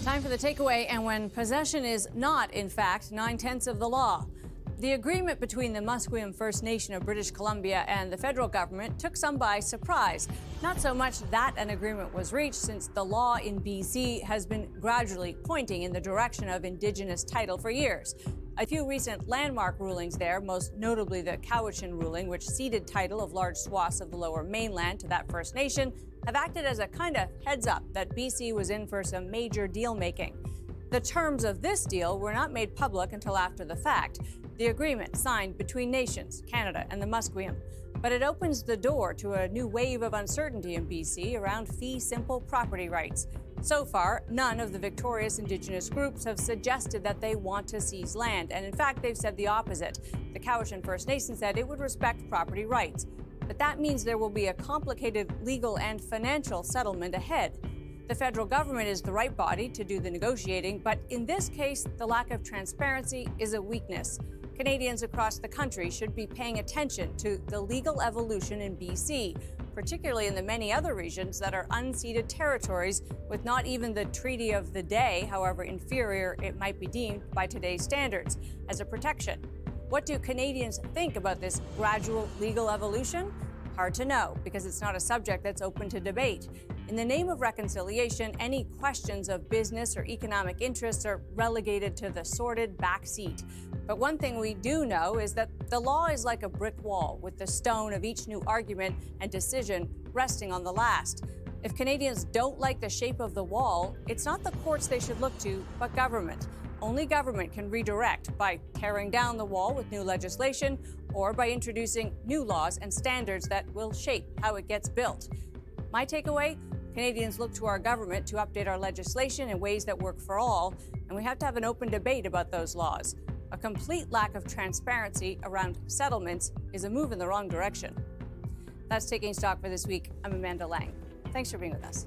Time for the takeaway, and when possession is not, in fact, 9/10 of the law. The agreement between the Musqueam First Nation of British Columbia and the federal government took some by surprise. Not so much that an agreement was reached, since the law in BC has been gradually pointing in the direction of Indigenous title for years. A few recent landmark rulings there, most notably the Cowichan ruling, which ceded title of large swaths of the Lower Mainland to that First Nation, have acted as a kind of heads up that BC was in for some major deal-making. The terms of this deal were not made public until after the fact. The agreement signed between nations, Canada and the Musqueam. But it opens the door to a new wave of uncertainty in BC around fee-simple property rights. So far, none of the victorious Indigenous groups have suggested that they want to seize land, and in fact, they've said the opposite. The Cowichan First Nation said it would respect property rights. But that means there will be a complicated legal and financial settlement ahead. The federal government is the right body to do the negotiating, but in this case, the lack of transparency is a weakness. Canadians across the country should be paying attention to the legal evolution in BC, particularly in the many other regions that are unceded territories with not even the treaty of the day, however inferior it might be deemed by today's standards, as a protection. What do Canadians think about this gradual legal evolution? Hard to know, because it's not a subject that's open to debate. In the name of reconciliation, any questions of business or economic interests are relegated to the sordid back seat. But one thing we do know is that the law is like a brick wall, with the stone of each new argument and decision resting on the last. If Canadians don't like the shape of the wall, it's not the courts they should look to, but government. Only government can redirect by tearing down the wall with new legislation or by introducing new laws and standards that will shape how it gets built. My takeaway? Canadians look to our government to update our legislation in ways that work for all, and we have to have an open debate about those laws. A complete lack of transparency around settlements is a move in the wrong direction. That's Taking Stock for this week. I'm Amanda Lang. Thanks for being with us.